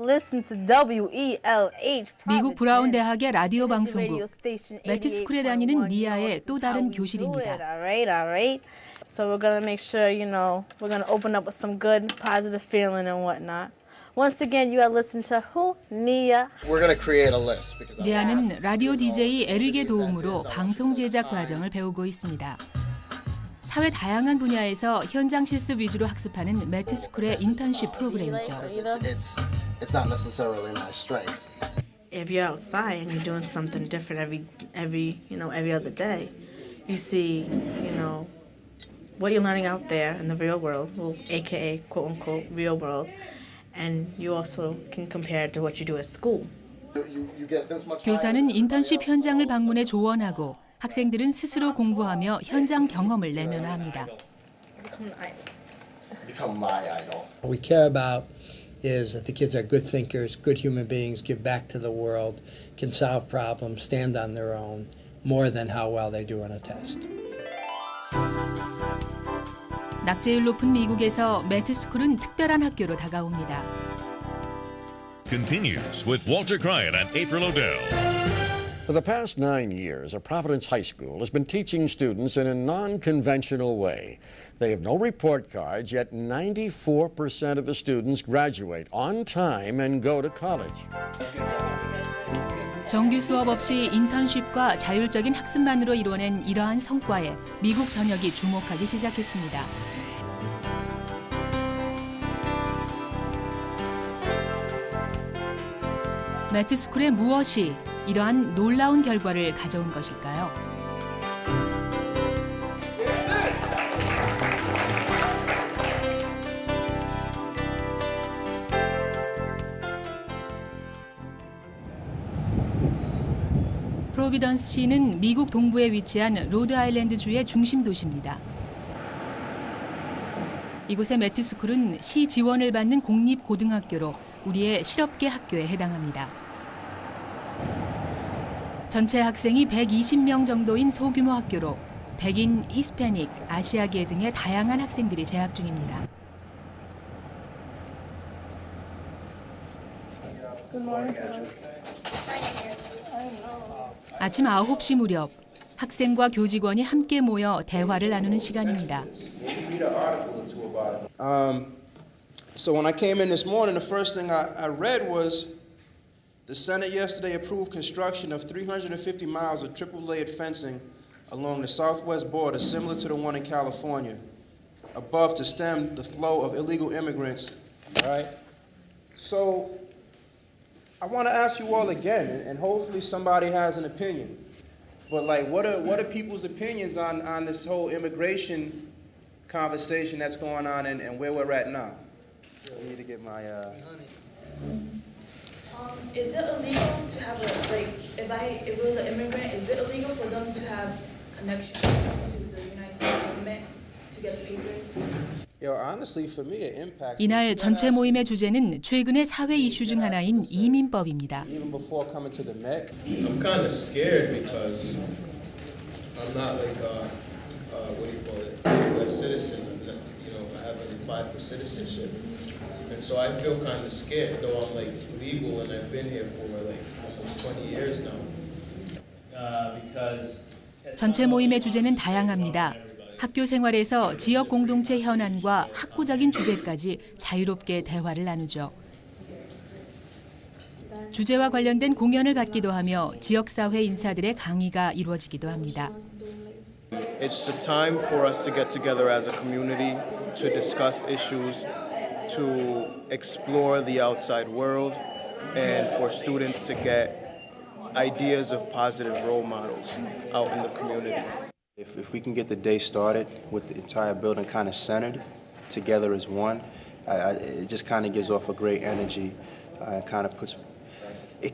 Listen to WELH. 미국 브라운 대학의 라디오 방송국 매트스쿨에 다니는 니아의 또 다른 교실입니다. So we're gonna make sure, we're gonna open up with some good, positive feeling and whatnot. Once again, you are listening to who? Nia. We're gonna create a list because 니아는 라디오 DJ 에릭의 도움으로 방송 제작 과정을 배우고 있습니다. 사회 다양한 분야에서 현장 실습 위주로 학습하는 매트스쿨의 인턴십 프로그램이죠. It's not necessarily my strength. If you're outside and you're doing something different every other day, you see, what you're learning out there in the real world, well, aka quote unquote real world, and you also can compare it to what you do at school. 교사는 인턴십 현장을 방문해 조언하고 학생들은 스스로 공부하며 현장 경험을 내면화합니다. Become my idol. What we care about is that the kids are good thinkers, good human beings, give back to the world, can solve problems, stand on their own, more than how well they do on a test. 낙제율 높은 미국에서 매트스쿨은 특별한 학교로 다가옵니다. Continues with Walter Cryan and April O'Dell. For the past 9 years, a Providence high school has been teaching students in a non-conventional way. They have no report cards, yet 94% of the students graduate on time and go to college. 정규 수업 없이 인턴십과 자율적인 학습만으로 이뤄낸 이러한 성과에 미국 전역이 주목하기 시작했습니다. 매트스쿨의 무엇이 이러한 놀라운 결과를 가져온 것일까요? 프로비던스시는 미국 동부에 위치한 로드아일랜드주의 중심 도시입니다. 이곳의 매트스쿨은 시 지원을 받는 공립고등학교로 우리의 실업계 학교에 해당합니다. 전체 학생이 120명 정도인 소규모 학교로 백인, 히스패닉, 아시아계 등의 다양한 학생들이 재학 중입니다. 아침 9시 무렵 학생과 교직원이 함께 모여 대화를 나누는 시간입니다. So when I came in this morning, the first thing I read was the Senate yesterday approved construction of 350 miles of triple-layered fencing along the southwest border, similar to the one in California, above to stem the flow of illegal immigrants. All right. So I want to ask you all again, and hopefully somebody has an opinion. But what are people's opinions on this whole immigration conversation that's going on and where we're at now? I need to get my. Is it illegal to have if it was an immigrant, is it illegal for them to have connection to the United States government to get papers? Honestly, for me, it impacts. 이날 전체 모임의 주제는 최근의 사회 이슈 중 하나인 이민법입니다. Even before coming to the Met. I'm kind of scared because I'm not what do you call it, a citizen. I haven't applied for citizenship, and so I feel kind of scared. Though I'm legal and I've been here for almost 20 years now. 전체 모임의 주제는 다양합니다. 학교 생활에서 지역 공동체 현안과 학구적인 주제까지 자유롭게 대화를 나누죠. 주제와 관련된 공연을 갖기도 하며 지역사회 인사들의 강의가 이루어지기도 합니다. It's a time for us to get together as a community to discuss issues, to explore the outside world, and for students to get ideas of positive role models out in the community. If we can get the day started with the entire building kind of centered together as one, it just kind of gives off a great energy. It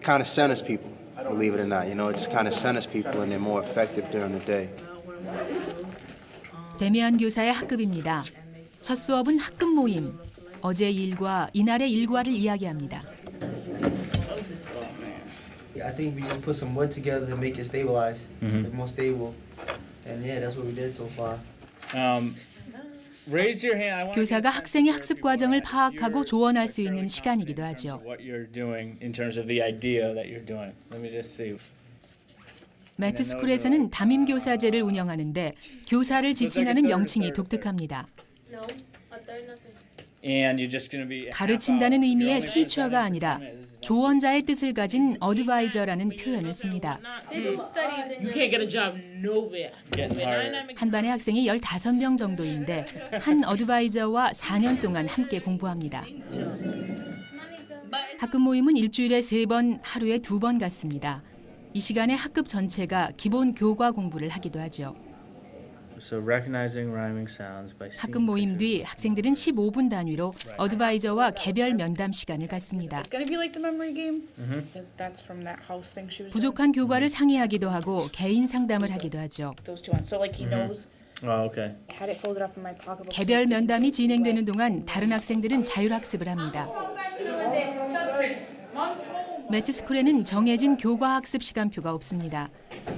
kind of centers people, believe it or not. It just kind of centers people and they're more effective during the day. 데미안 교사의 학급입니다. 첫 수업은 학급 모임. 어제 일과 이날의 일과를 이야기합니다. I think we just put some wood together to make it stabilize, more stable. And yeah, that's what we did so far. raise your hand. I want 교사가 학생의 학습 과정을 파악하고 조언할 수 있는 시간이기도 하죠. What you're doing in terms of the idea that you're doing. Let me just see. 매트스쿨에서는 담임 교사제를 운영하는데 교사를 지칭하는 명칭이 독특합니다. And you're just going to be 가르친다는 의미의 teacher가 아니라 조언자의 뜻을 가진 advisor라는 표현을 씁니다. You can't get a job nowhere. 한 반의 학생이 15명 정도인데 한 어드바이저와 4년 동안 함께 공부합니다. 학급 모임은 일주일에 3번, 하루에 2번 갖습니다. 이 시간에 학급 전체가 기본 교과 공부를 하기도 하죠. So recognizing rhyming sounds by 학급 모임 뒤 학생들은 15분 단위로 어드바이저와 개별 면담 시간을 갖습니다. 부족한 교과를 상의하기도 하고 개인 상담을 하기도 하죠. 개별 면담이 진행되는 동안 다른 학생들은 자율학습을 합니다. 매트스쿨에는 정해진 교과 학습 시간표가 없습니다.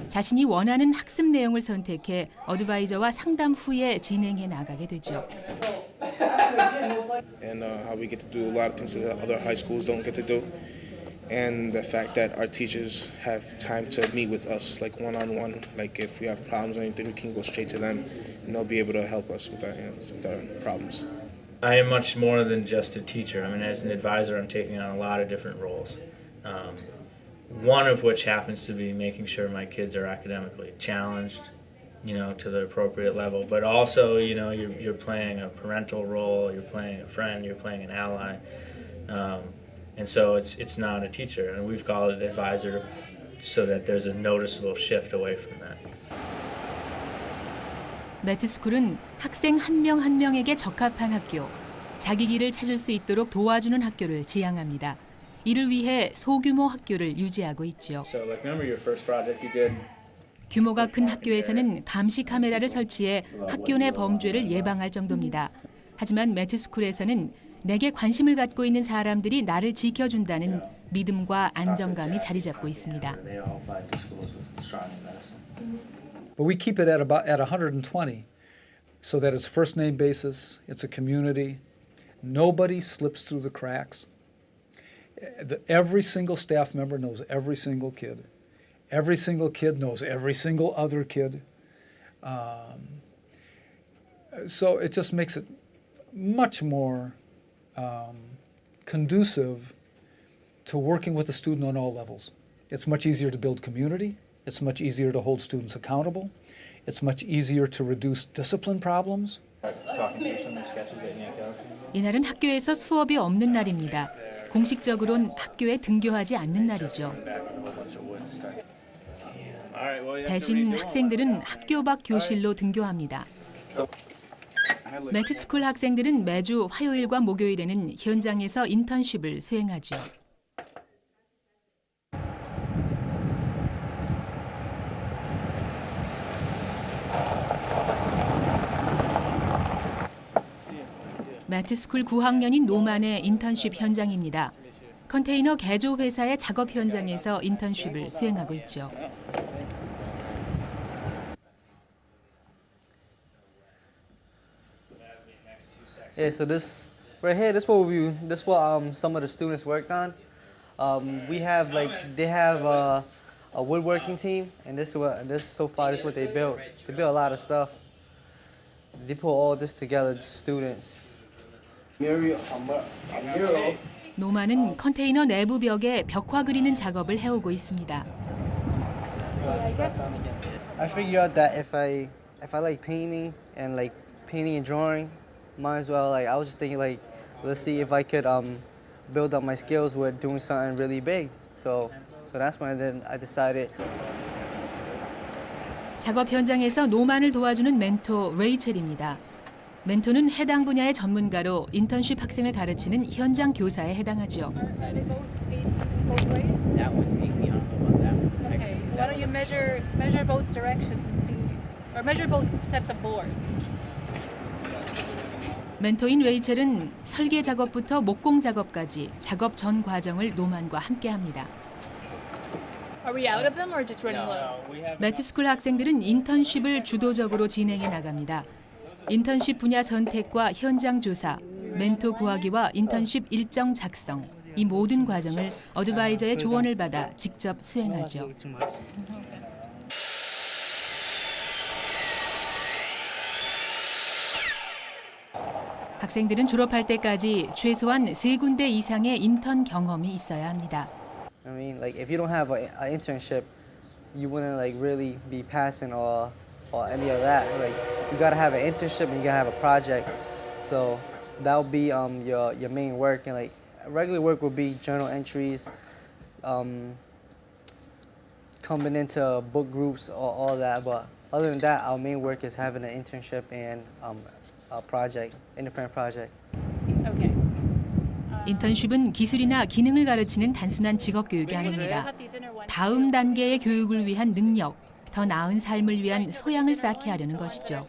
자신이 원하는 학습 내용을 선택해 어드바이저와 상담 후에 진행해 나가게 되죠. And how we get to do a lot of things that other high schools don't get to do. And the fact that our teachers have time to meet with us, like one-on-one. Like if we have problems or anything, we can go straight to them, and they'll be able to help us with our problems. I am much more than just a teacher. I mean, as an advisor, I'm taking on a lot of different roles. One of which happens to be making sure my kids are academically challenged, to the appropriate level. But also, you're playing a parental role, you're playing a friend, you're playing an ally. And so it's not a teacher, and we've called it advisor so that there's a noticeable shift away from that. 매트스쿨은 학생 한 명 한 명에게 적합한 학교, 자기 길을 찾을 수 있도록 도와주는 학교를 지향합니다. 이를 위해 소규모 학교를 유지하고 있죠. 규모가 큰 학교에서는 감시 카메라를 설치해 학교 내 범죄를 예방할 정도입니다. 하지만 매트스쿨에서는 내게 관심을 갖고 있는 사람들이 나를 지켜준다는 믿음과 안정감이 자리 잡고 있습니다. But we keep it at 120 so that it's first name basis, it's a community. Nobody slips through the cracks. Every single staff member knows every single kid. Every single kid knows every single other kid. So it just makes it much more conducive to working with the student on all levels. It's much easier to build community. It's much easier to hold students accountable. It's much easier to reduce discipline problems. 이날은 학교에서 수업이 없는 날입니다. 공식적으론 학교에 등교하지 않는 날이죠. 대신 학생들은 학교 밖 교실로 등교합니다. 매트스쿨 학생들은 매주 화요일과 목요일에는 현장에서 인턴십을 수행하죠. 매트스쿨 9학년인 노만의 인턴십 현장입니다. 컨테이너 개조 회사의 작업 현장에서 인턴십을 수행하고 있죠. Yeah, so this right here, this what some of the students worked on. They have a woodworking team, and this so far is what they built. They built a lot of stuff. They put all this together, the students. 노만은 컨테이너 내부 벽에 벽화 그리는 작업을 해오고 있습니다. I figured out that if I like painting and drawing, might as well I was just thinking let's see if I could build up my skills with doing something really big. So that's when I decided. 작업 현장에서 노만을 도와주는 멘토 레이첼입니다. 멘토는 해당 분야의 전문가로 인턴십 학생을 가르치는 현장 교사에 해당하죠. Why don't you measure both directions and see, or measure both sets of boards? 멘토인 레이첼은 설계 작업부터 목공 작업까지 작업 전 과정을 노만과 함께합니다. Are we out of them or just running low? 매트스쿨 학생들은 인턴십을 주도적으로 진행해 나갑니다. 인턴십 분야 선택과 현장 조사, 멘토 구하기와 인턴십 일정 작성, 이 모든 과정을 어드바이저의 조언을 받아 직접 수행하죠. 학생들은 졸업할 때까지 최소한 3군데 이상의 인턴 경험이 있어야 합니다. I mean, like if you don't have an internship, you wouldn't like really be passing or any of that. Like you gotta have an internship and you gotta have a project. So that'll be your main work, and like regular work will be journal entries, coming into book groups, all that. But other than that, our main work is having an internship and a project, independent project. Okay. 인턴십은 기술이나 기능을 가르치는 단순한 직업 교육이 아닙니다. 다음 단계의 교육을 위한 능력, 더 나은 삶을 위한 소양을 쌓게 하려는 것이죠.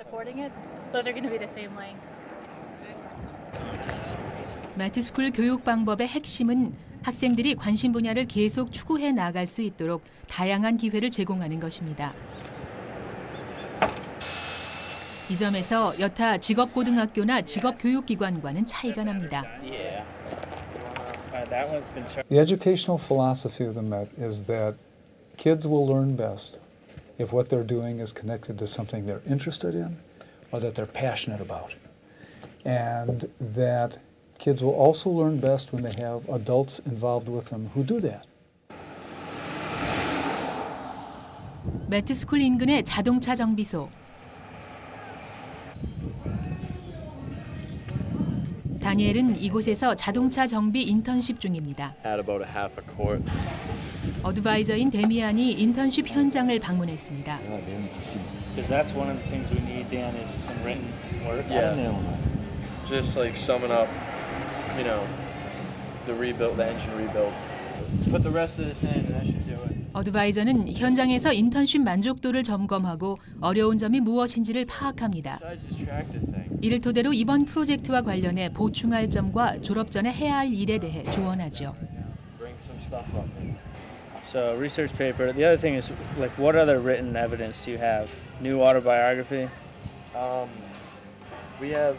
매트스쿨 교육 방법의 핵심은 학생들이 관심 분야를 계속 추구해 나갈 수 있도록 다양한 기회를 제공하는 것입니다. 이 점에서 여타 직업고등학교나 직업교육기관과는 차이가 납니다. The educational philosophy of the Met is that kids will learn best if what they're doing is connected to something they're interested in or that they're passionate about. And that kids will also learn best when they have adults involved with them who do that. 매트스쿨 인근의 자동차 정비소. 다니엘은 이곳에서 자동차 정비 인턴십 중입니다. 어드바이저인 데미안이 인턴십 현장을 방문했습니다. Because that's one of the things we need, Dan, is some written work. Yeah. Just like summing up, you know, the engine rebuild. Put the rest of this in, and that should do it. 어드바이저는 현장에서 인턴십 만족도를 점검하고 어려운 점이 무엇인지를 파악합니다. 이를 토대로 이번 프로젝트와 관련해 보충할 점과 졸업 전에 해야 할 일에 대해 조언하죠. So research paper. The other thing is, like, what other written evidence do you have? New autobiography? We have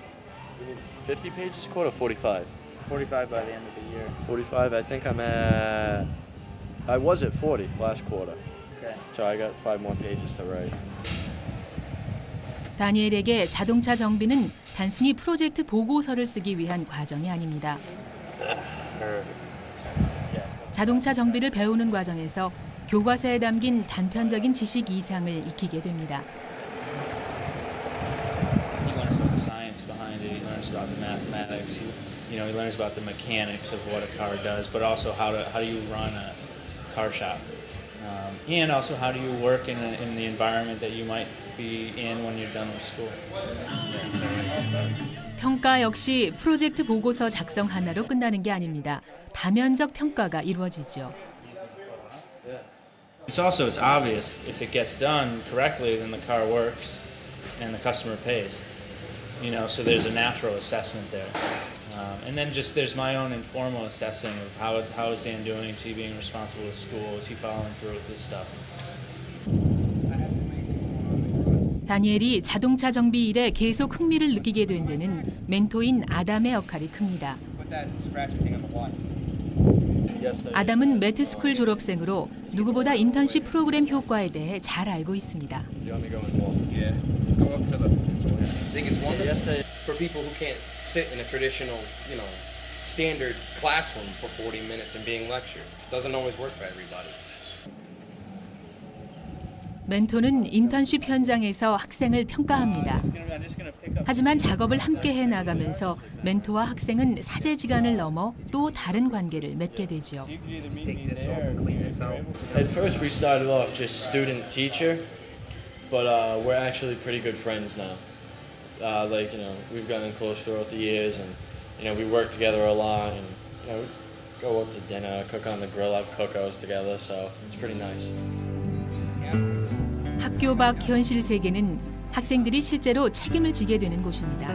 50 pages, quarter 45. 45 by the end of the year. 45. I think I was at 40 last quarter. Okay. So I got 5 more pages to write. 다니엘에게 자동차 정비는 단순히 프로젝트 보고서를 쓰기 위한 과정이 아닙니다. 자동차 정비를 배우는 과정에서 교과서에 담긴 단편적인 지식 이상을 익히게 됩니다. He learns about the science behind it. He learns about the mathematics. He learns about the mechanics of what a car does, but also how do you run a car shop, and also how do you work in the environment that you might be in when you're done with school. 평가 역시 프로젝트 보고서 작성 하나로 끝나는 게 아닙니다. 다면적 평가가 이루어지죠. It's obvious if it gets done correctly, then the car works, and the customer pays. So there's a natural assessment there, and then just there's my own informal assessing of how is Dan doing? Is he being responsible with school? Is he following through with his stuff? 다니엘이 자동차 정비 일에 계속 흥미를 느끼게 된 데는 멘토인 아담의 역할이 큽니다. 아담은 매트스쿨 졸업생으로 누구보다 인턴십 프로그램 효과에 대해 잘 알고 있습니다. I think it's wonderful for people who can't sit in a traditional, standard classroom for 40 minutes and being lectured. It doesn't always work for everybody. 멘토는 인턴십 현장에서 학생을 평가합니다. 하지만 작업을 함께 해 나가면서 멘토와 학생은 사제지간을 넘어 또 다른 관계를 맺게 되죠. At first we started off just student-teacher, but we're actually pretty good friends now. We've gotten close throughout the years, and we work together a lot, and we go out to dinner, cook on the grill, have cookouts together, so it's pretty nice. 학교 밖 현실 세계는 학생들이 실제로 책임을 지게 되는 곳입니다.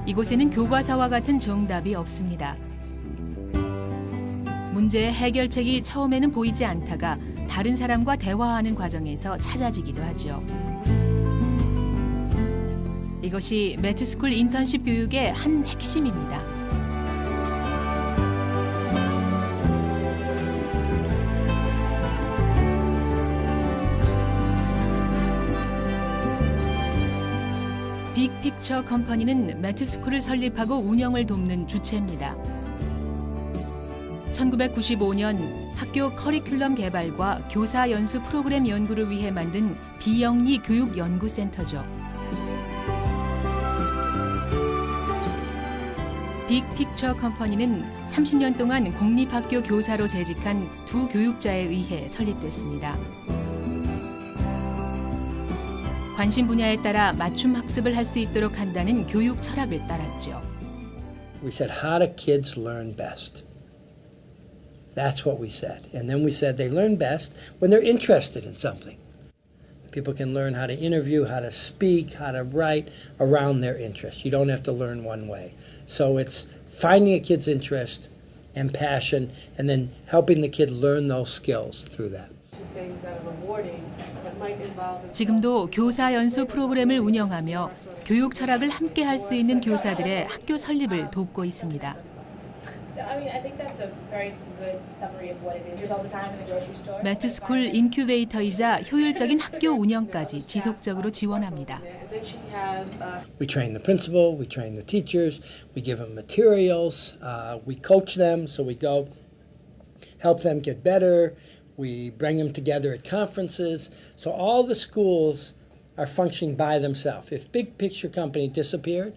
이곳에는 교과서와 같은 정답이 없습니다. 문제의 해결책이 처음에는 보이지 않다가 다른 사람과 대화하는 과정에서 찾아지기도 하죠. 이것이 매트스쿨 인턴십 교육의 한 핵심입니다. 빅픽처 컴퍼니는 매트스쿨을 설립하고 운영을 돕는 주체입니다. 1995년 학교 커리큘럼 개발과 교사 연수 프로그램 연구를 위해 만든 비영리 교육 연구센터죠. 빅픽처 컴퍼니는 30년 동안 공립학교 교사로 재직한 두 교육자에 의해 설립됐습니다. 관심 분야에 따라 맞춤 학습을 할 수 있도록 한다는 교육 철학을 따랐죠. We said, how do kids learn best? That's what we said. And then we said they learn best when they're interested in something. People can learn how to interview, how to speak, how to write around their interest. You don't have to learn one way. So it's finding a kid's interest and passion and then helping the kid learn those skills through that. 지금도 교사 연수 프로그램을 운영하며 교육 철학을 함께 할 수 있는 교사들의 학교 설립을 돕고 있습니다. 매트스쿨 인큐베이터이자 효율적인 학교 운영까지 지속적으로 지원합니다. We train the principal, we train the teachers, we give them materials, we coach them, so we go help them get better. We bring them together at conferences. So all the schools are functioning by themselves. If Big Picture Company disappeared,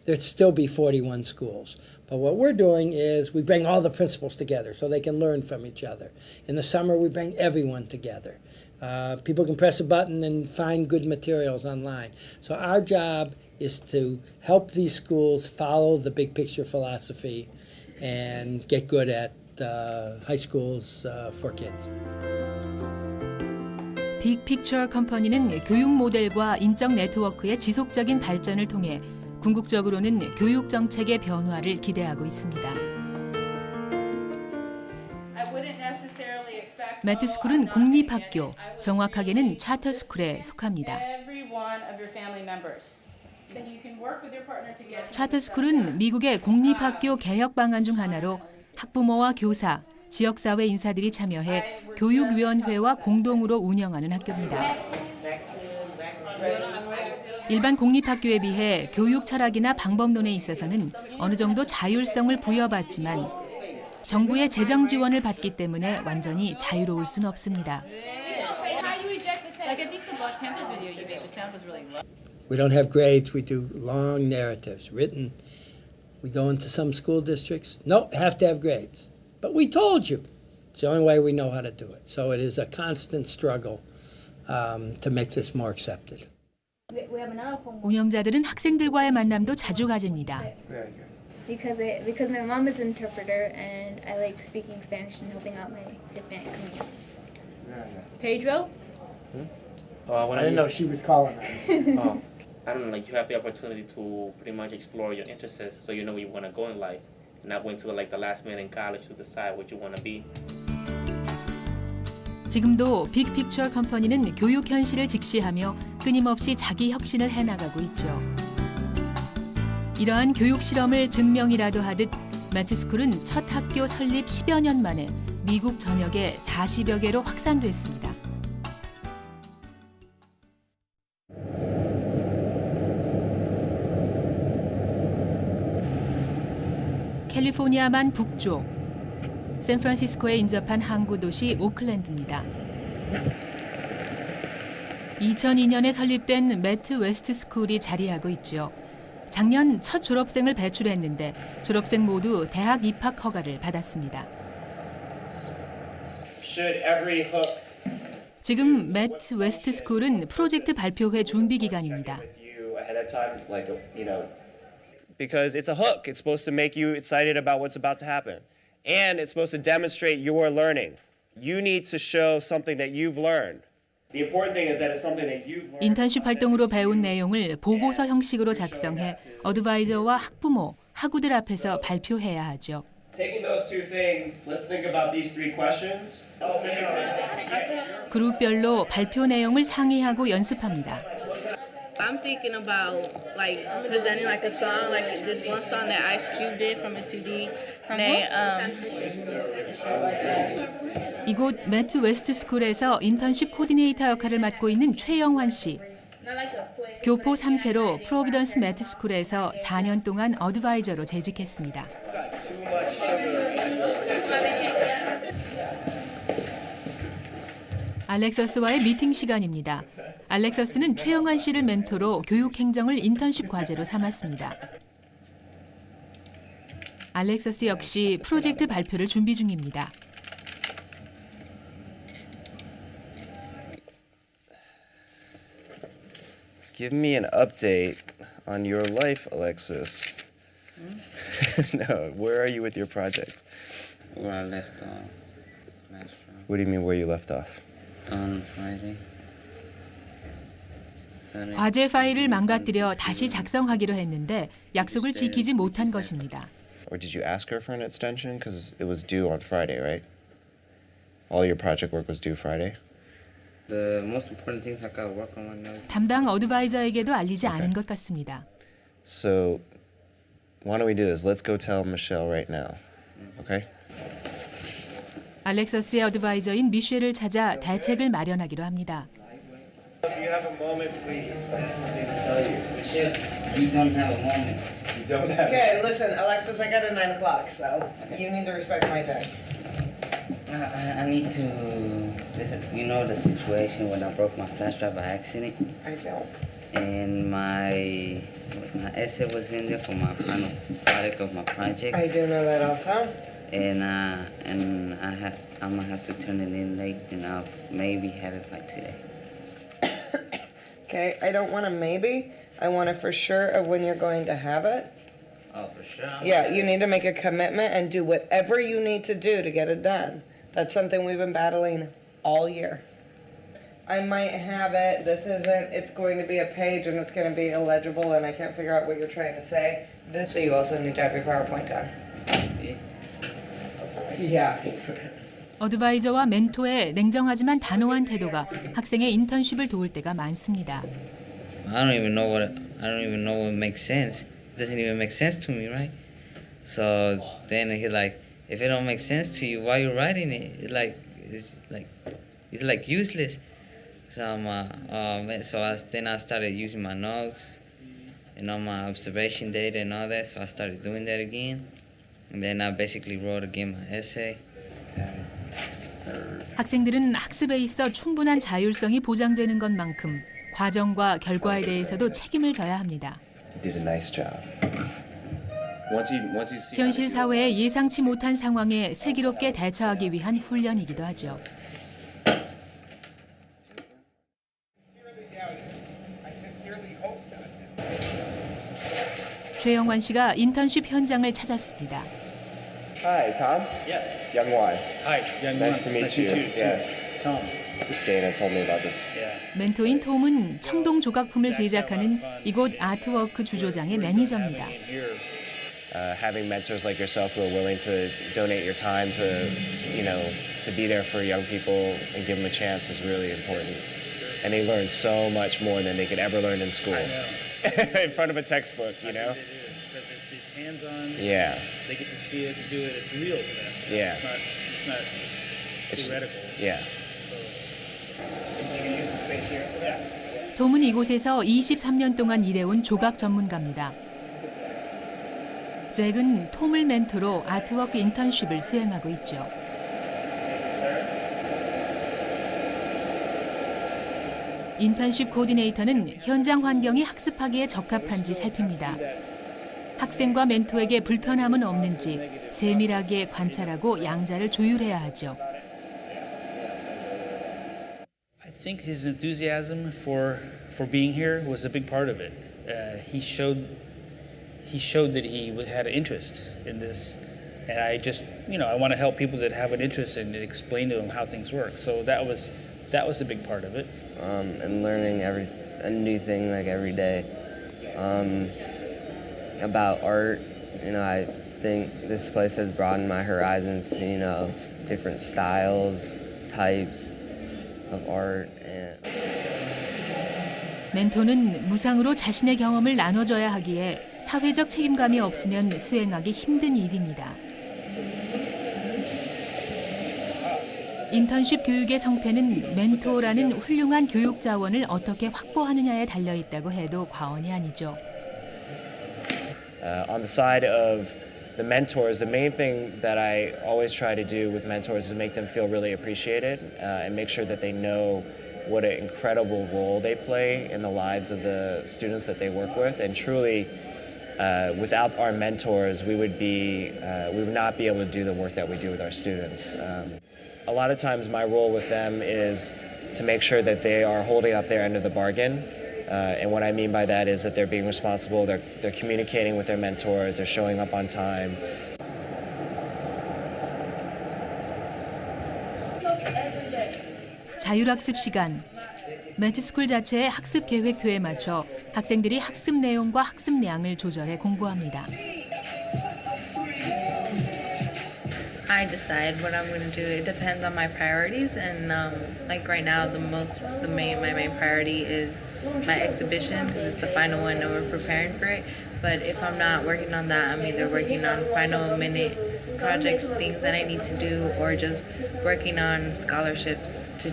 there'd still be 41 schools. But what we're doing is we bring all the principals together so they can learn from each other. In the summer, we bring everyone together. People can press a button and find good materials online. So our job is to help these schools follow the big picture philosophy and get good at high schools for kids. 빅픽처 컴퍼니는 교육 모델과 인적 네트워크의 지속적인 발전을 통해 궁극적으로는 교육 정책의 변화를 기대하고 있습니다. 매트스쿨은 공립학교, 정확하게는 차터스쿨에 속합니다. 차터스쿨은 미국의 공립학교 개혁 방안 중 하나로 학부모와 교사, 지역사회 인사들이 참여해 교육위원회와 공동으로 운영하는 학교입니다. 일반 공립학교에 비해 교육 철학이나 방법론에 있어서는 어느 정도 자율성을 부여받지만 정부의 재정 지원을 받기 때문에 완전히 자유로울 수는 없습니다. We don't have grades, we do long narratives, written. We go into some school districts, no, have to have grades. But we told you. It's the only way we know how to do it. So it is a constant struggle to make this more accepted. 운영자들은 학생들과의 만남도 자주 가집니다. Because my mom is an interpreter and I like speaking Spanish and helping out my Hispanic community. Pedro? I didn't know she was calling her. I don't know, like you have the opportunity to pretty much explore your interests so you know where you want to go in life. Not wait until like the last minute in college to decide what you want to be. 지금도 빅픽처 컴퍼니는 교육 현실을 직시하며 끊임없이 자기 혁신을 해나가고 있죠. 이러한 교육 실험을 증명이라도 하듯 매트스쿨은 첫 학교 설립 10여 년 만에 미국 전역에 40여 개로 확산됐습니다. 캘리포니아만 북쪽, 샌프란시스코에 인접한 항구 도시 오클랜드입니다. 2002년에 설립된 매트 웨스트 스쿨이 자리하고 있죠. 작년 첫 졸업생을 배출했는데 졸업생 모두 대학 입학 허가를 받았습니다. 지금 매트 웨스트 스쿨은 프로젝트 발표회 준비 기간입니다. Because it's a hook. It's supposed to make you excited about what's about to happen. And it's supposed to demonstrate your learning. You need to show something that you've learned. The important thing is that it's something that you've learned. 인턴십 활동으로 배운 내용을 보고서 형식으로 작성해 어드바이저와 학부모, 학우들 앞에서 발표해야 하죠. Taking those two things, let's think about these three questions. 그룹별로 발표 내용을 상의하고 연습합니다. I'm thinking about like presenting like a song, like this one song that Ice Cube did from his CD. 이곳 매트 웨스트 스쿨에서 인턴십 코디네이터 역할을 맡고 있는 최영환 씨. 교포 3세로 프로비던스 매트 스쿨에서 4년 동안 어드바이저로 재직했습니다. 알렉서스와의 미팅 시간입니다. 알렉서스는 최영환 씨를 멘토로 교육 행정을 인턴십 과제로 삼았습니다. 알렉서스 역시 프로젝트 발표를 준비 중입니다. Give me an update on your life, Alexis. No, where are you with your project? Where I left off. What do you mean where you left off? On Friday. 과제 파일을 망가뜨려 다시 작성하기로 했는데 약속을 지키지 못한 것입니다. Or did you ask her for an extension? Because it was due on Friday, right? All your project work was due Friday? The most important things I got work on right now. 담당 어드바이저에게도 알리지 않은 것 같습니다. So, why don't we do this? Let's go tell Michelle right now, okay? 알렉서스의 어드바이저인 미셸을 찾아 대책을 마련하기로 합니다. Do you have a moment, please? I have something to tell you. Michelle, you don't have a moment. You don't have. Okay, listen, Alexis, I got a 9 o'clock, so you need to respect my time. I need to listen. You know the situation when I broke my flash drive by accident. I don't. And my essay was in there for my final product of my project. I do know that also. And I'm gonna have to turn it in late, and I'll maybe have it by today. Okay, I don't want a maybe. I want a for sure of when you're going to have it. Oh, for sure. Yeah, you need to make a commitment and do whatever you need to do to get it done. That's something we've been battling all year. I might have it. This isn't. It's going to be a page and it's going to be illegible and I can't figure out what you're trying to say. So you also need to have your PowerPoint done. Yeah. 어드바이저와 멘토의 냉정하지만 단호한 태도가 학생의 인턴십을 도울 때가 많습니다. I don't even know what makes sense. It doesn't even make sense to me, right? So then he like, if it don't make sense to you, why you writing it? It's like useless. So then I started using my notes and all my observation data and all that. So I started doing that again, and then I basically wrote again my essay. 학생들은 학습에 있어 충분한 자율성이 보장되는 것만큼 과정과 결과에 대해서도 책임을 져야 합니다. You did a nice job. 현실 사회의 예상치 못한 상황에 슬기롭게 대처하기 위한 훈련이기도 하죠. 최영환 씨가 인턴십 현장을 찾았습니다. Hi, Tom. Yes. Young Wan. Hi, Young Nice to meet you. Yes. Tom. This Dana told me about this. 멘토인 톰은 청동 조각품을 제작하는 이곳 아트워크 주조장의 매니저입니다. Having mentors like yourself who are willing to donate your time to be there for young people and give them a chance is really important. And they learn so much more than they could ever learn in school. In front of a textbook, you know? Because it's hands-on. Yeah. They get to see it, do it. It's real to them. Yeah. It's not theoretical. Yeah. 톰은 이곳에서 23년 동안 일해온 조각 전문가입니다. 잭은 톰을 멘토로 아트워크 인턴십을 수행하고 있죠. 인턴십 코디네이터는 현장 환경이 학습하기에 적합한지 살핍니다. 학생과 멘토에게 불편함은 없는지 세밀하게 관찰하고 양자를 조율해야 하죠. I think his enthusiasm for being here was a big part of it. He showed that he had an interest in this, and I just, I want to help people that have an interest and explain to them how things work. So that was a big part of it. And learning a new thing like every day. About art, I think this place has broadened my horizons to, different styles, types of art. And 멘토는 무상으로 자신의 경험을 나눠줘야 하기에 사회적 책임감이 없으면 수행하기 힘든 일입니다. 인턴십 교육의 성패는 멘토라는 훌륭한 교육 자원을 어떻게 확보하느냐에 달려 있다고 해도 과언이 아니죠. On the side of the mentors, the main thing that I always try to do with mentors is make them feel really appreciated and make sure that they know what an incredible role they play in the lives of the students that they work with. And truly, without our mentors, we would not be able to do the work that we do with our students. A lot of times my role with them is to make sure that they are holding up their end of the bargain. And what I mean by that is that they're being responsible, they're communicating with their mentors, they're showing up on time. 자율학습 시간. 멘트스쿨 자체의 학습 계획표에 맞춰 학생들이 학습 내용과 학습량을 조절해 공부합니다. I decide what I'm going to do. It depends on my priorities, and like right now, my main priority is my exhibition because it's the final one and we're preparing for it. But if I'm not working on that, I'm either working on final minute projects, things that I need to do, or just working on scholarships to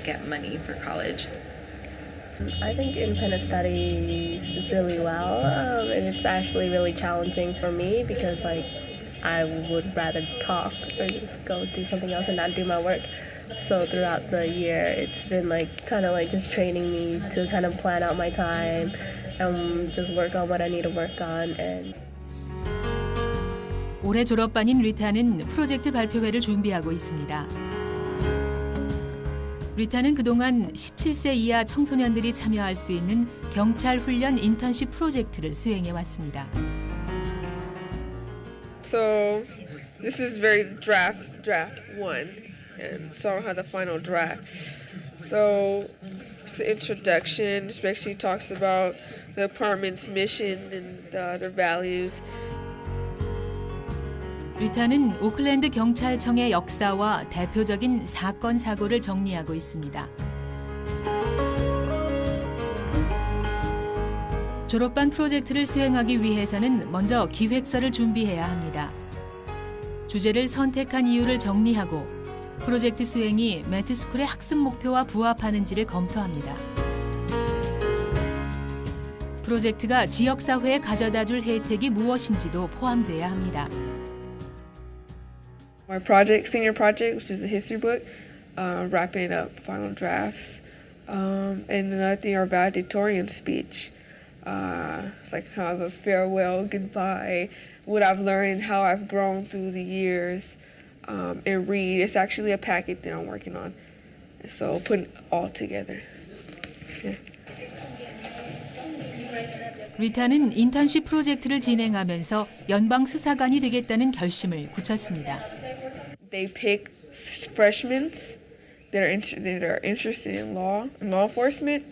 get money for college. I think independent studies is really well, and it's actually really challenging for me because I would rather talk or just go do something else and not do my work. So throughout the year, it's been kind of just training me to kind of plan out my time and just work on what I need to work on. And 올해 졸업반인 리타는 프로젝트 발표회를 준비하고 있습니다. 리타는 그동안 17세 이하 청소년들이 참여할 수 있는 경찰 훈련 인턴십 프로젝트를 수행해 왔습니다. So this is very draft one, and so I don't have the final draft. So it's the introduction, especially talks about the department's mission and their values. 리타는 오클랜드 경찰청의 역사와 대표적인 사건 사고를 정리하고 있습니다. 졸업반 프로젝트를 수행하기 위해서는 먼저 기획서를 준비해야 합니다. 주제를 선택한 이유를 정리하고 프로젝트 수행이 매트스쿨의 학습 목표와 부합하는지를 검토합니다. 프로젝트가 지역사회에 가져다줄 혜택이 무엇인지도 포함돼야 합니다. My senior project, which is the history book, wrapping up final drafts, and another thing, our valedictorian speech. It's like kind of a farewell, goodbye, what I've learned, how I've grown through the years, and read. It's actually a packet that I'm working on, so putting it all together. Yeah. 리타는 인턴십 프로젝트를 진행하면서 연방 수사관이 되겠다는 결심을 굳혔습니다. They pick freshmen that are interested in law enforcement,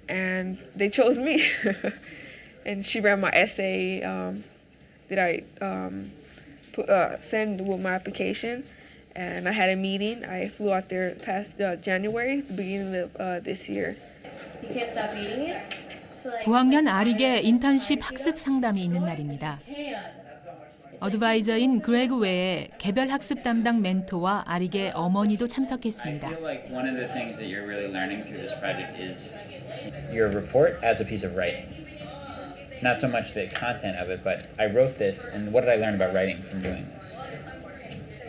and they chose me. And she read my essay that I sent with my application, and I had a meeting. I flew out there past January, the beginning of this year. You can't stop eating it? 9학년 아리게 인턴십 학습 상담이 있는 날입니다. 어드바이저인 그레그 외에 개별 학습 담당 멘토와 아리게 어머니도 참석했습니다. I feel like one of the things that you're really learning through this project is your report as a piece of writing. Not so much the content of it, but I wrote this, and what did I learn about writing from doing this?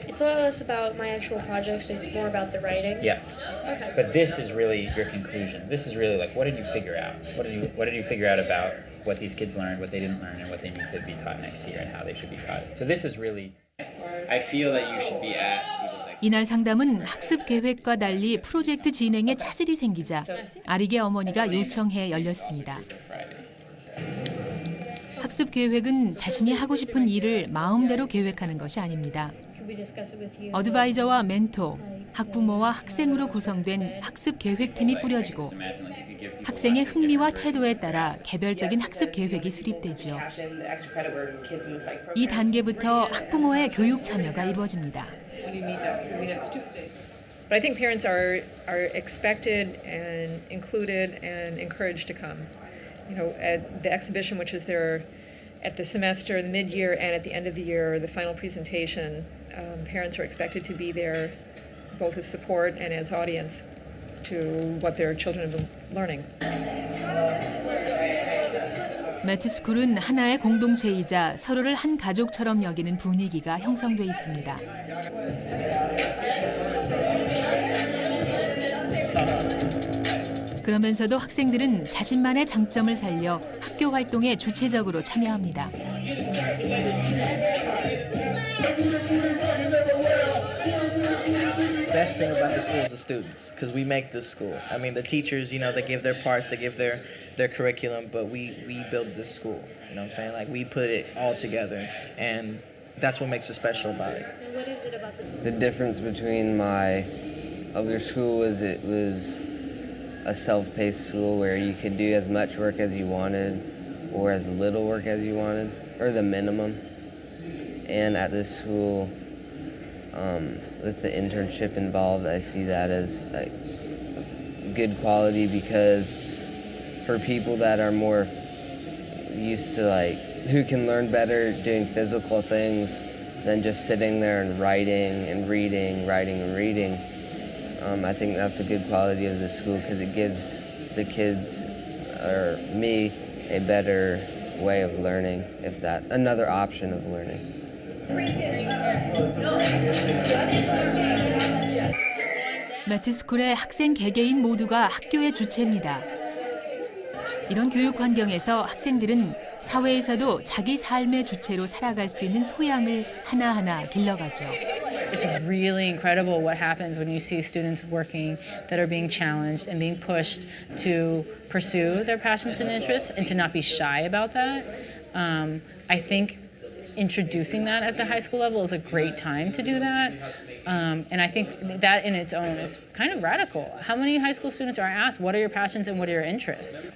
It's a lot less about my actual projects, it's more about the writing. Yeah. Okay. But this is really your conclusion. This is really like, what did you figure out? What did you figure out about what these kids learned, what they didn't learn, and what they need to be taught next year, and how they should be taught? So this is really, I feel that you should be at people's expertise. 이날 상담은 학습 계획과 달리 프로젝트 진행에 차질이 생기자 아리게 어머니가 요청해 열렸습니다. 학습 계획은 자신이 하고 싶은 일을 마음대로 계획하는 것이 아닙니다. 어드바이저와 멘토, 학부모와 학생으로 구성된 학습 계획팀이 꾸려지고 학생의 흥미와 태도에 따라 개별적인 학습 계획이 수립되죠. 이 단계부터 학부모의 교육 참여가 이루어집니다. But I think parents are expected and included and encouraged to come. You know, at the exhibition, which is there at the semester, the mid-year, and at the end of the year, the final presentation, parents are expected to be there both as support and as audience to what their children have been learning. 매트스쿨은 하나의 공동체이자 서로를 한 가족처럼 여기는 분위기가 형성돼 있습니다. 그러면서도 학생들은 자신만의 장점을 살려 학교 활동에 주체적으로 참여합니다. Best thing about the school is the students, because we make this school. I mean, the teachers, you know, they give their parts, they give their curriculum, but we build this school. You know what I'm saying? Like, we put it all together, and that's what makes it special about it. What is it about the difference between my other school was it was a self-paced school where you could do as much work as you wanted or as little work as you wanted, or the minimum. And at this school, with the internship involved, I see that as like good quality, because for people that are more used to like who can learn better doing physical things than just sitting there and writing and reading, writing and reading, I think that's a good quality of the school, because it gives the kids or me a better way of learning, if that another option of learning. 매트스쿨의 학생 개개인 모두가 학교의 주체입니다. 이런 교육 환경에서 학생들은 사회에서도 자기 삶의 주체로 살아갈 수 있는 소양을 하나하나 길러가죠. It's really incredible what happens when you see students working that are being challenged and being pushed to pursue their passions and interests and to not be shy about that. I think introducing that at the high school level is a great time to do that. And I think that in its own is kind of radical. How many high school students are asked, what are your passions and what are your interests?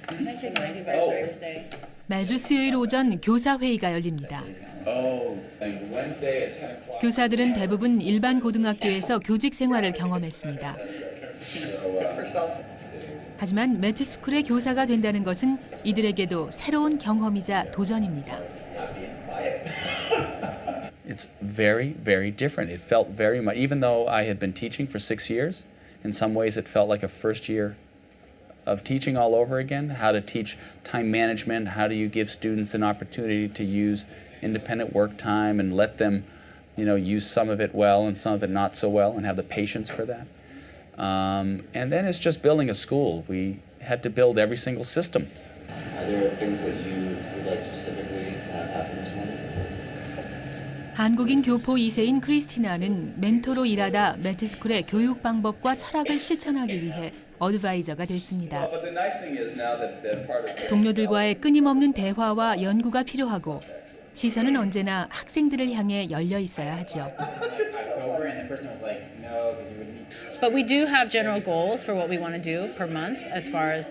매주 수요일 오전 교사회의가 열립니다. 교사들은 대부분 일반 고등학교에서 교직 생활을 경험했습니다. 하지만 매트스쿨의 교사가 된다는 것은 이들에게도 새로운 경험이자 도전입니다. It's very, very different. It felt very much, even though I had been teaching for 6 years, in some ways it felt like a first year of teaching all over again. How to teach time management, how do you give students an opportunity to use independent work time and let them, you know, use some of it well and some of it not so well, and have the patience for that. And then it's just building a school. We had to build every single system. Are there things that you would like specifically to have happen this morning? 한국인 교포 2세인 크리스티나는 멘토로 일하다 매트스쿨의 교육 방법과 철학을 실천하기 위해 어드바이저가 됐습니다. 동료들과의 끊임없는 대화와 연구가 필요하고 시선은 언제나 학생들을 향해 열려 있어야 하죠. But we do have general goals for what we want to do per month as far as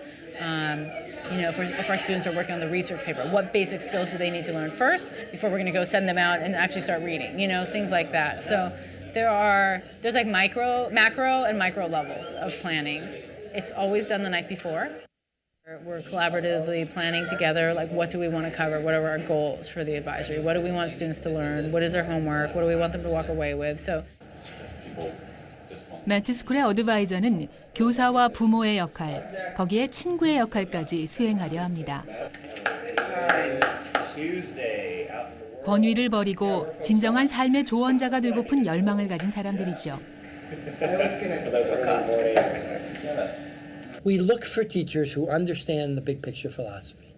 you know, if our students are working on the research paper, what basic skills do they need to learn first before we're going to go send them out and actually start reading, you know, things like that. So there's like macro and micro levels of planning. It's always done the night before. We're collaboratively planning together, like what do we want to cover? What are our goals for the advisory? What do we want students to learn? What is their homework? What do we want them to walk away with? So. 매트스쿨의 어드바이저는 교사와 부모의 역할, 거기에 친구의 역할까지 수행하려 합니다. 권위를 버리고 진정한 삶의 조언자가 되고픈 열망을 가진 사람들이죠. We look for teachers who understand the big picture philosophy,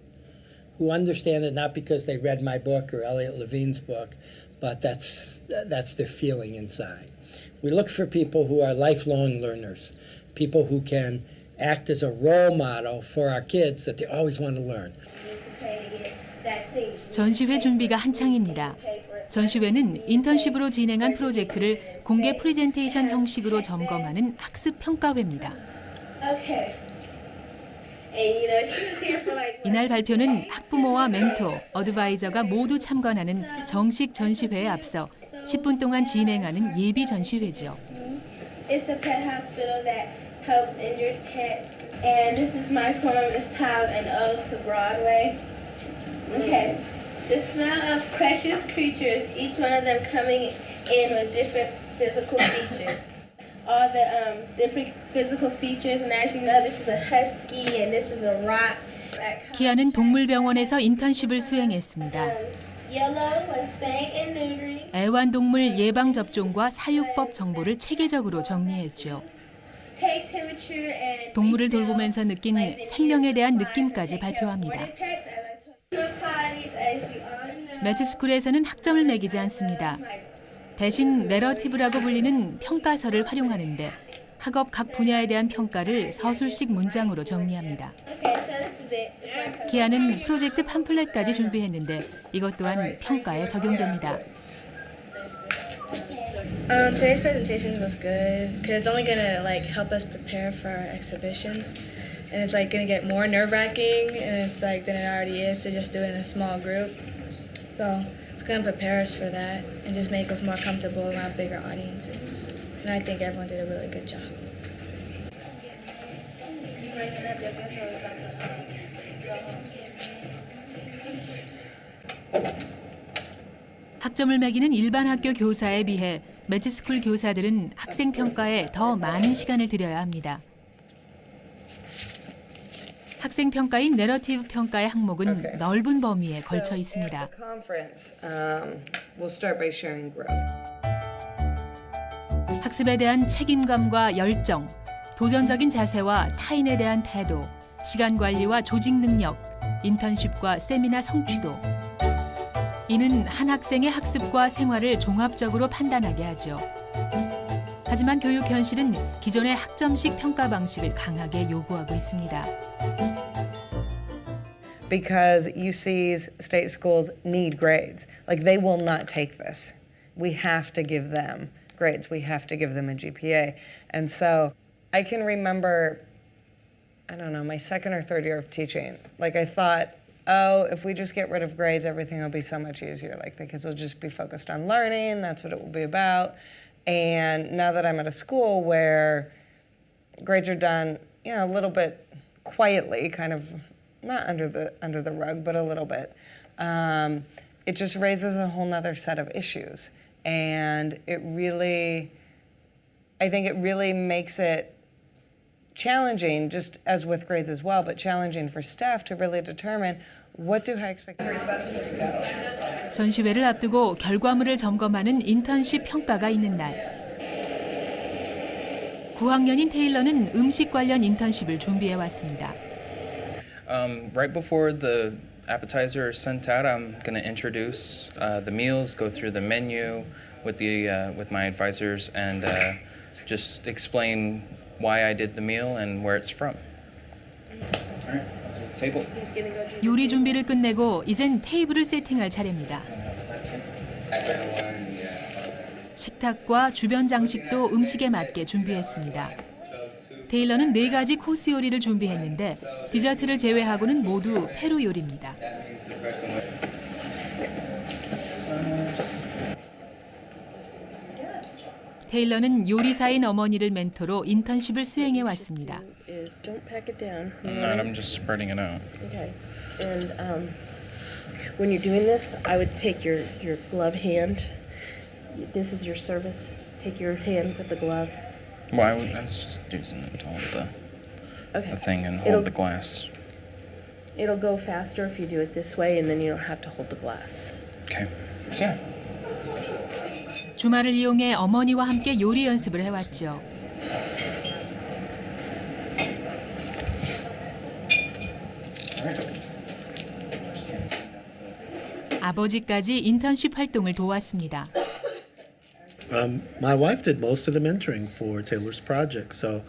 who understand it not because they read my book or Elliot Levine's book, but that's their feeling inside. We look for people who are lifelong learners, people who can act as a role model for our kids that they always want to learn. 전시회 준비가 한창입니다. 전시회는 인턴십으로 진행한 프로젝트를 공개 프레젠테이션 형식으로 점검하는 학습 평가회입니다. 이날 발표는 학부모와 멘토, 어드바이저가 모두 참관하는 정식 전시회에 앞서 10분 동안 진행하는 예비 전시회죠. It's a pet hospital that helps injured pets. And this is my poem, It's Time an Ode to Broadway. Okay. The smell of precious creatures, each one of them coming in with different physical features. All the different physical features, and as you know, this is a husky and this is a rock. 키아는 동물병원에서 인턴십을 수행했습니다. Yellow was spaying and neutering. 애완동물 예방접종과 사육법 정보를 체계적으로 정리했죠. Take temperature and 동물을 돌보면서 느낀 생명에 대한 느낌까지 발표합니다. 매트스쿨에서는 학점을 매기지 않습니다. 대신 내러티브라고 불리는 평가서를 활용하는데 학업 각 분야에 대한 평가를 서술식 문장으로 정리합니다. 키아는 프로젝트 팜플렛까지 준비했는데 이것 또한 평가에 적용됩니다. Today's presentation was good because it's only gonna help us prepare for our exhibitions, and it's gonna get more nerve-wracking, and it's than it already is to just do it in a small group. So it's gonna prepare us for that and just make us more comfortable around bigger audiences. And I think everyone did a really good job. 학점을 매기는 일반 학교 교사에 비해 매트스쿨 교사들은 학생 평가에 더 많은 시간을 들여야 합니다. 학생 평가인 내러티브 평가의 항목은 넓은 범위에 걸쳐 있습니다. 학습에 대한 책임감과 열정, 도전적인 자세와 타인에 대한 태도, 시간 관리와 조직 능력, 인턴십과 세미나 성취도. 이는 한 학생의 학습과 생활을 종합적으로 판단하게 하죠. 하지만 교육 현실은 기존의 학점식 평가 방식을 강하게 요구하고 있습니다. Because UC's state schools need grades. They will not take this. We have to give them grades. We have to give them a GPA. And so I can remember, I don't know, my second or third year of teaching. I thought, oh, if we just get rid of grades, everything will be so much easier. The kids will just be focused on learning. That's what it will be about. And now that I'm at a school where grades are done, a little bit quietly, kind of not under the rug, but a little bit, it just raises a whole nother set of issues. And I think it really makes it challenging, just as with grades as well, but challenging for staff to really determine what do I expect. 전시회를 앞두고 결과물을 점검하는 인턴십 평가가 있는 날. 9학년인 테일러는 음식 관련 인턴십을 준비해 왔습니다. Right before the appetizer is sent out, I'm going to introduce the meals, go through the menu with my advisors, and just explain why I did the meal and where it's from. All right, table. 요리 준비를 끝내고 이젠 테이블을 세팅할 차례입니다. 식탁과 주변 장식도 음식에 맞게 준비했습니다. 테일러는 4가지 코스 요리를 준비했는데 디저트를 제외하고는 모두 페루 요리입니다. 테일러는 요리사인 어머니를 멘토로 인턴십을 수행해 왔습니다. Don't pack it down. I'm just spreading it out. Okay. And when you're doing this, I would take your glove hand. This is your service. Take your hand, put the glove. Well, I was just using it to hold the thing and hold the glass. It'll go faster if you do it this way, and then you don't have to hold the glass. Okay. Yeah. 주말을 이용해 어머니와 함께 요리 연습을 해왔죠. 아버지까지 인턴십 활동을 도왔습니다. My wife did most of the mentoring for Taylor's project, so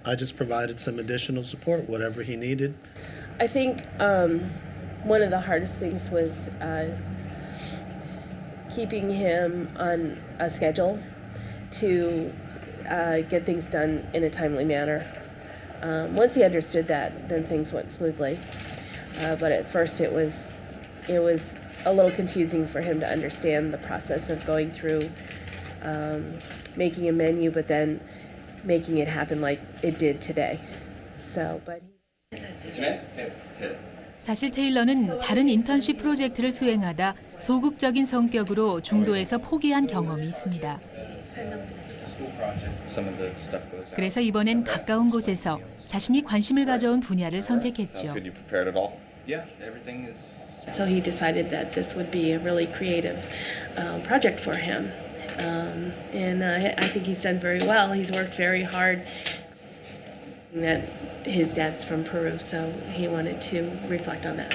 I just provided some additional support, whatever he needed. I think one of the hardest things was keeping him on a schedule to get things done in a timely manner. Once he understood that, then things went smoothly. But at first it was a little confusing for him to understand the process of going through making a menu, but then making it happen like it did today. So, but. 사실 테일러는 다른 인턴십 프로젝트를 수행하다 소극적인 성격으로 중도에서 포기한 경험이 있습니다. 그래서 이번엔 가까운 곳에서 자신이 관심을 가져온 분야를 선택했죠. So he decided that this would be a really creative project for him. And I think he's done very well. He's worked very hard. That his dad's from Peru, so he wanted to reflect on that.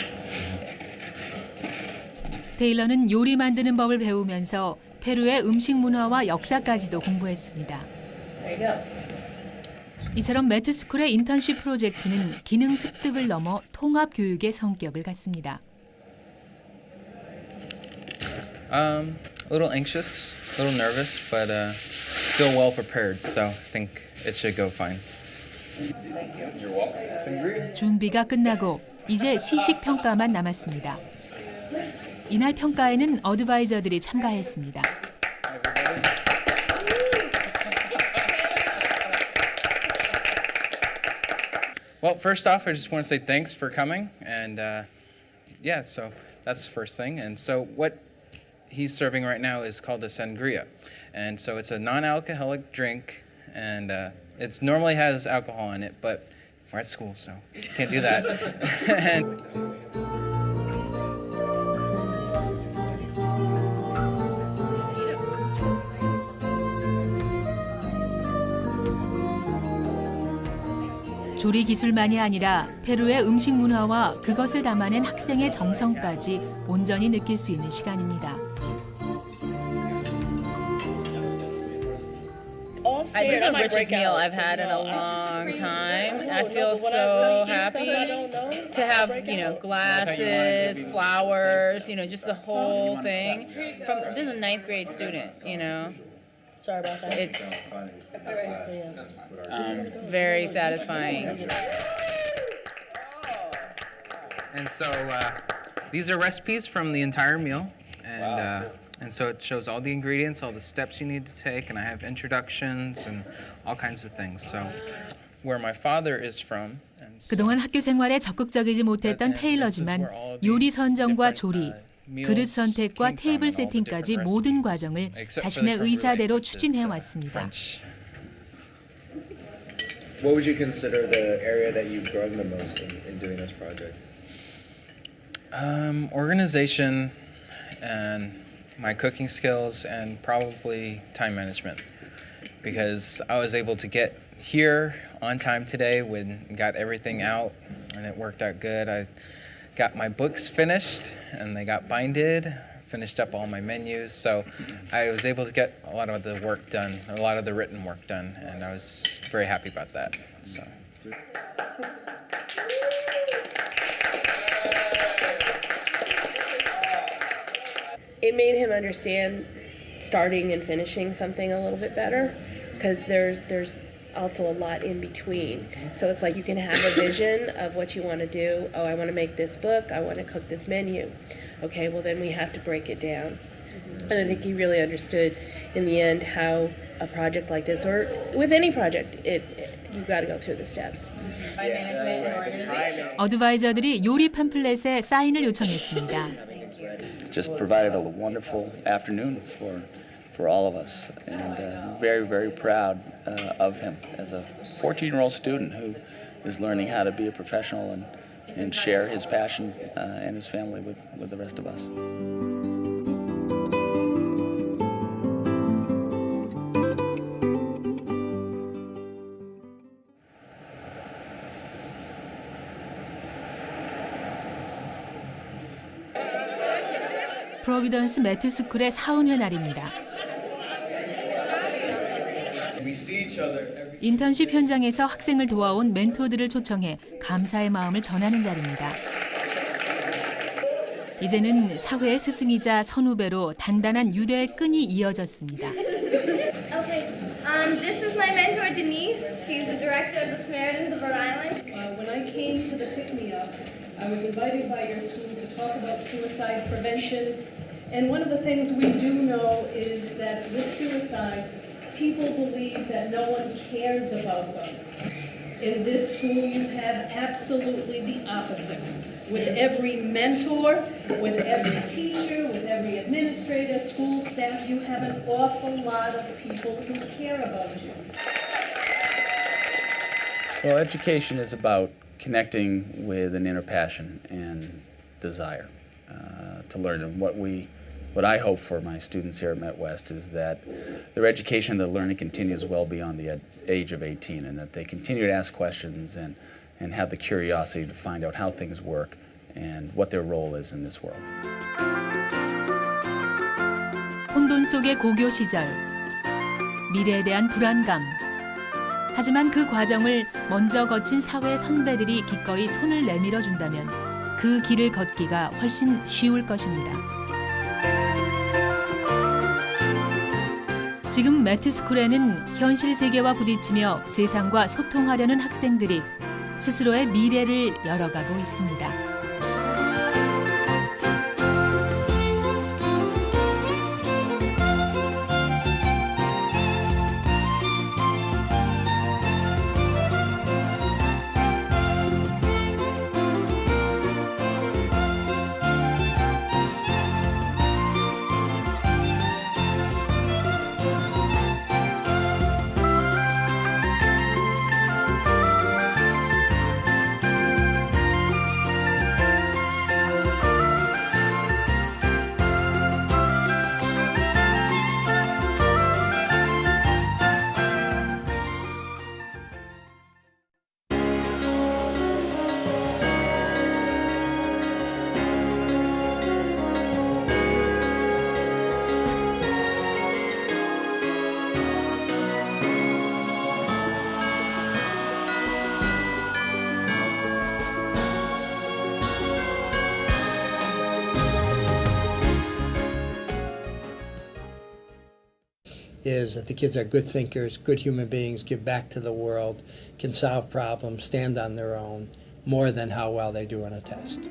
테일러는 요리 만드는 법을 배우면서 페루의 음식 문화와 역사까지도 공부했습니다. 이처럼 매트스쿨의 인턴십 프로젝트는 기능 습득을 넘어 통합 교육의 성격을 갖습니다. A little anxious, a little nervous, but feel well prepared, so I think it should go fine. 준비가 끝나고 이제 시식 평가만 남았습니다. 이날 평가에는 어드바이저들이 참가했습니다. Well, first off, I just want to say thanks for coming, and yeah, so that's the first thing. And so what he's serving right now is called a sangria, and so it's a non-alcoholic drink, and it normally has alcohol in it, but we're at school, so can't do that. 조리 기술만이 아니라 페루의 음식 문화와 그것을 담아낸 학생의 정성까지 온전히 느낄 수 있는 시간입니다. This is the richest meal I've had in a long time. I feel so happy to have, glasses, flowers, just the whole thing. This is a 9th grade student, Sorry about that. It's very satisfying. And so these are recipes from the entire meal, and so it shows all the ingredients, all the steps you need to take, and I have introductions and all kinds of things. So where my father is from. 그동안 학교 생활에 적극적이지 못했던 테일러지만 요리 선정과 조리, 그릇 선택과 테이블 세팅까지 모든 과정을 자신의 의사대로 추진해 왔습니다. What would you consider the area that you've grown the most in doing this project? Organization and my cooking skills and probably time management, because I was able to get here on time today when got everything out and it worked out good. I got my books finished and they got binded, finished up all my menus, so I was able to get a lot of the work done, a lot of the written work done, and I was very happy about that. So. It made him understand starting and finishing something a little bit better, because there's also a lot in between. So it's like you can have a vision of what you want to do. Oh, I want to make this book. I want to cook this menu. Okay, well then we have to break it down. And I think he really understood in the end how a project like this, or with any project, you've got to go through the steps. 어드바이저들이 요리 팸플렛에 사인을 요청했습니다. Just provided a wonderful afternoon for all of us, and very, very proud of him as a 14-year-old student who is learning how to be a professional and share his passion and his family with the rest of us. 프로비던스 매트스쿨의 사은회 날입니다. 인턴십 현장에서 학생을 도와온 멘토들을 초청해 감사의 마음을 전하는 자리입니다. 이제는 사회의 스승이자 선후배로 단단한 유대의 끈이 이어졌습니다. This is my mentor Denise. She's the director of the Samaritans of Rhode Island. When I came to the pick-me-up, I was invited by your school to talk about suicide prevention. And one of the things we do know is that with suicides, people believe that no one cares about them. In this school, you have absolutely the opposite. With every mentor, with every teacher, with every administrator, school staff, you have an awful lot of people who care about you. Well, education is about connecting with an inner passion and desire to learn. And what I hope for my students here at Met West is that their education, their learning continues well beyond the age of 18, and that they continue to ask questions and have the curiosity to find out how things work and what their role is in this world. 혼돈 속의 고교 시절, 미래에 대한 불안감. 하지만 그 과정을 먼저 거친 사회 선배들이 기꺼이 손을 내밀어 준다면 그 길을 걷기가 훨씬 쉬울 것입니다. 지금 매트스쿨에는 현실 세계와 부딪히며 세상과 소통하려는 학생들이 스스로의 미래를 열어가고 있습니다. Is that the kids are good thinkers, good human beings, give back to the world, can solve problems, stand on their own, more than how well they do on a test.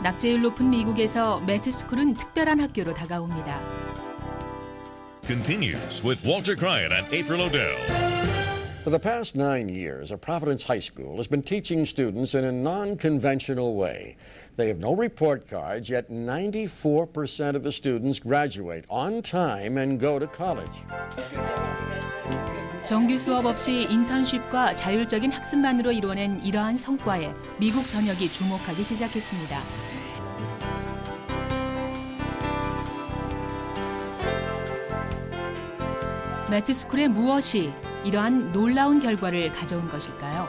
낙제율 높은 미국에서 매트스쿨은 특별한 학교로 다가옵니다. Continues with Walter Cryan and April O'Dell. For the past 9 years, a Providence high school has been teaching students in a non-conventional way. They have no report cards, yet 94% of the students graduate on time and go to college. 정규 수업 없이 인턴십과 자율적인 학습만으로 이뤄낸 이러한 성과에 미국 전역이 주목하기 시작했습니다. 매트스쿨의 무엇이 이러한 놀라운 결과를 가져온 것일까요?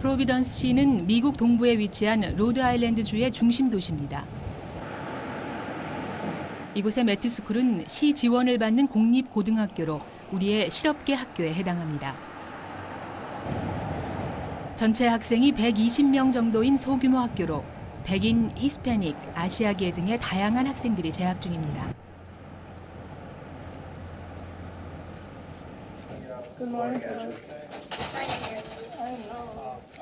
프로비던스시는 미국 동부에 위치한 로드아일랜드주의 중심 도시입니다. 이곳의 매트스쿨은 시 지원을 받는 공립고등학교로 우리의 실업계 학교에 해당합니다. 전체 학생이 120명 정도인 소규모 학교로 백인, 히스패닉, 아시아계 등의 다양한 학생들이 재학 중입니다.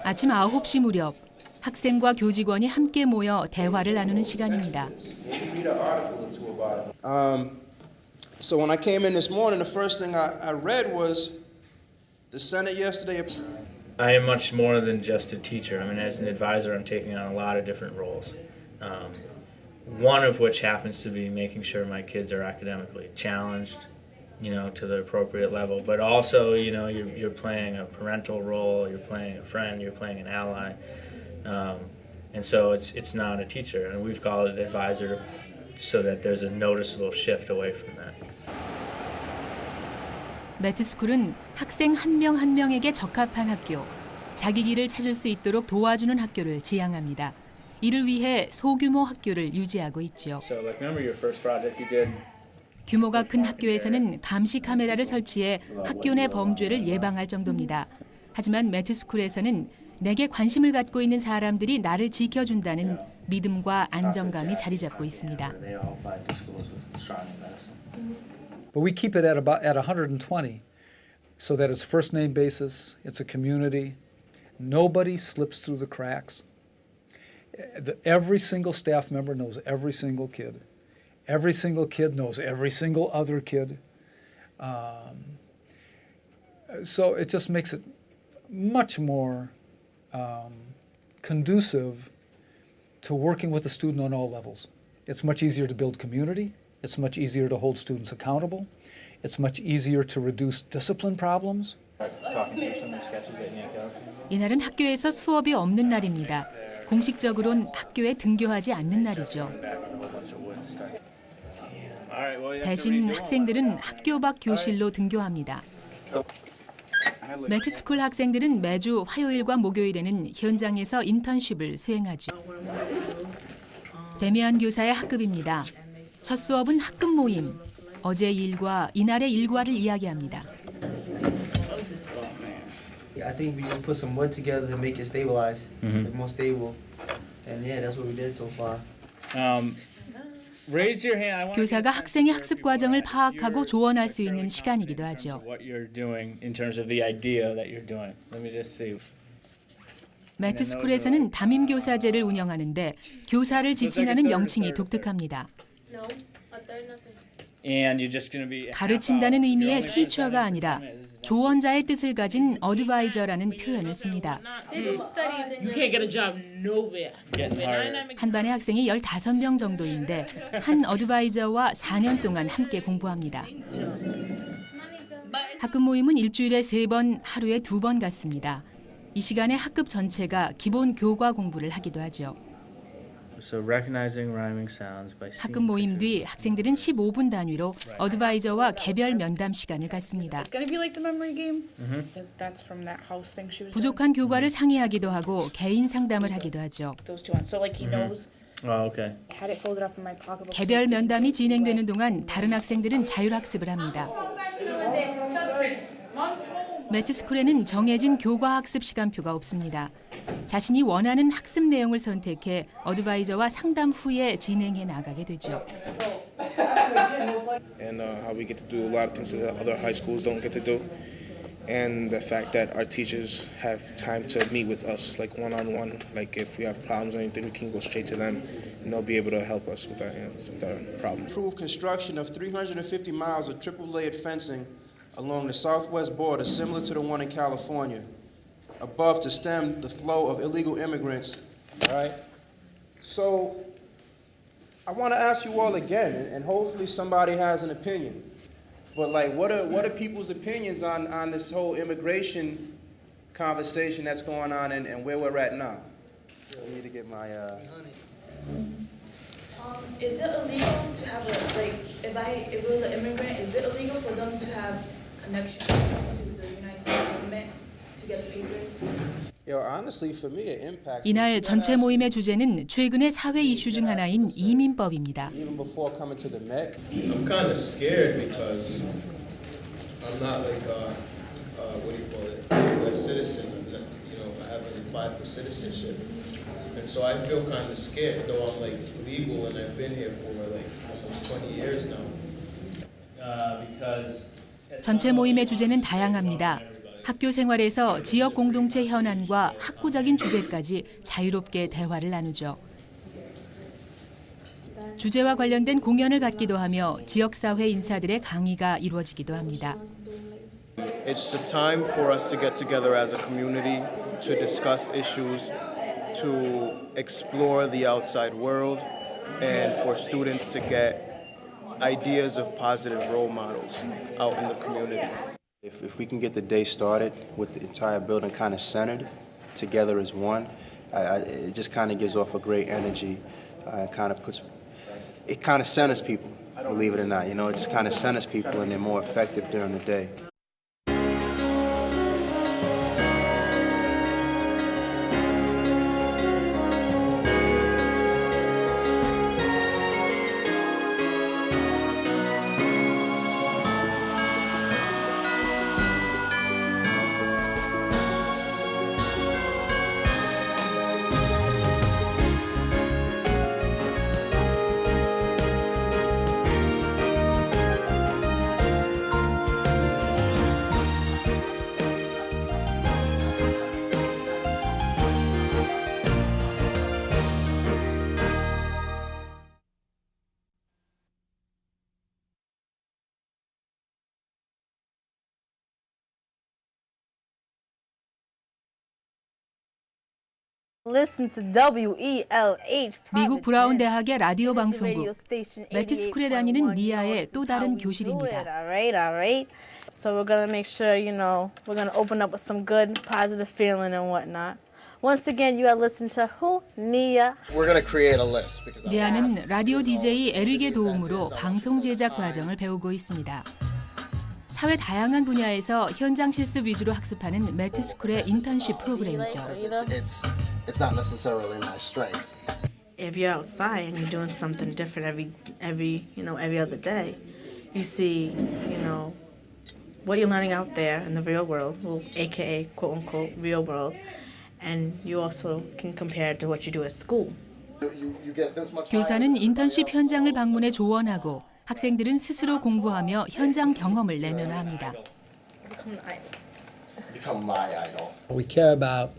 아침 9시 무렵 학생과 교직원이 함께 모여 대화를 나누는 시간입니다. So when I came in this morning, the first thing I read was the Senate yesterday. I am much more than just a teacher. I mean, as an advisor, I'm taking on a lot of different roles. One of which happens to be making sure my kids are academically challenged, to the appropriate level. But also, you're playing a parental role, you're playing a friend, you're playing an ally. And so it's not a teacher, and we've called it advisor so that there's a noticeable shift away from that. 매트스쿨은 학생 한 명 한 명에게 적합한 학교, 자기 길을 찾을 수 있도록 도와주는 학교를 지향합니다. 이를 위해 소규모 학교를 유지하고 있죠. 규모가 큰 학교에서는 감시 카메라를 설치해 학교 내 범죄를 예방할 정도입니다. 하지만 매트스쿨에서는 내게 관심을 갖고 있는 사람들이 나를 지켜준다는 믿음과 안정감이 자리 잡고 있습니다. But we keep it at 120 so that it's first name basis, it's a community. Nobody slips through the cracks. Every single staff member knows every single kid. Every single kid knows every single other kid. So it just makes it much more conducive to working with the student on all levels. It's much easier to build community. It's much easier to hold students accountable. It's much easier to reduce discipline problems. 이날은 학교에서 수업이 없는 날입니다. 공식적으론 학교에 등교하지 않는 날이죠. 대신 학생들은 학교 밖 교실로 등교합니다. 매트스쿨 학생들은 매주 화요일과 목요일에는 현장에서 인턴십을 수행하죠. 데미안 교사의 학급입니다. 첫 수업은 학급 모임. 어제 일과 이날의 일과를 이야기합니다. I think we just put some wood together to make it stabilize, like more stable. And yeah, that's what we did so far. Raise your hand. I want 교사가 학생의 학습 과정을 파악하고 조언할 수 있는 시간이기도 하죠. What you're doing in terms of the idea that you're doing. Let me just see. 매트스쿨에서는 담임 교사제를 운영하는데 교사를 지칭하는 명칭이 독특합니다. 가르친다는 의미의 티처가 아니라 조언자의 뜻을 가진 어드바이저라는 표현을 씁니다. 한 반의 학생이 15명 정도인데 한 어드바이저와 4년 동안 함께 공부합니다. 학급 모임은 일주일에 3번, 하루에 2번 갖습니다. 이 시간에 학급 전체가 기본 교과 공부를 하기도 하죠. 학급 모임 뒤 학생들은 15분 단위로 어드바이저와 개별 면담 시간을 갖습니다. 부족한 교과를 상의하기도 하고 개인 상담을 하기도 하죠. 개별 면담이 진행되는 동안 다른 학생들은 자율학습을 합니다. 매트스쿨에는 정해진 교과 학습 시간표가 없습니다. 자신이 원하는 학습 내용을 선택해 어드바이저와 상담 후에 진행해 나가게 되죠. And how we get to do a lot of things that other high schools don't get to do. And the fact that our teachers have time to meet with us, like one-on-one. Like if we have problems or anything, we can go straight to them, and they'll be able to help us with our problems. Approved construction of 350 miles of triple-layered fencing along the southwest border, similar to the one in California, above to stem the flow of illegal immigrants. All right. So I want to ask you all again, and hopefully somebody has an opinion. But like, what are people's opinions on this whole immigration conversation that's going on and where we're at now? I need to get my. Is it illegal to have if it was an immigrant, is it illegal for them to have connection to the United States government to get the papers? 이날 전체 모임의 주제는 최근의 사회 이슈 중 하나인 이민법입니다. I'm kind of scared because I'm not like what do you call it, a U.S. citizen. You know, I haven't applied for citizenship, and so I feel kind of scared. Though I'm like legal and I've been here for like almost 20 years now. 전체 모임의 주제는 다양합니다. 학교 생활에서 지역 공동체 현안과 학구적인 주제까지 자유롭게 대화를 나누죠. 주제와 관련된 공연을 갖기도 하며 지역사회 인사들의 강의가 이루어지기도 합니다. It's a time for us to get together as a community to discuss issues, to explore the outside world, and for students to get ideas of positive role models out in the community. If we can get the day started with the entire building kind of centered together as one, it just kind of gives off a great energy. It kind of centers people, believe it or not. You know, it just kind of centers people and they're more effective during the day. Listen to WELH. 미국 브라운 대학의 라디오 방송국 매트스쿨에 다니는 니아의 또 다른 교실입니다. Alright. So we're gonna make sure, we're gonna open up with some good, positive feeling and whatnot. Once again, you are listening to who? Nia. We're gonna create a list because 니아는 라디오 DJ 에릭의 도움으로 방송 제작 과정을 배우고 있습니다. 사회 다양한 분야에서 현장 실습 위주로 학습하는 매트스쿨의 인턴십 프로그램이죠. It's not necessarily my strength. If you're outside and you're doing something different every other day, you see, what you're learning out there in the real world, well, aka quote unquote real world, and you also can compare it to what you do at school. 교사는 인턴십 현장을 방문해 조언하고 학생들은 스스로 공부하며 현장 경험을 내면화합니다. We care about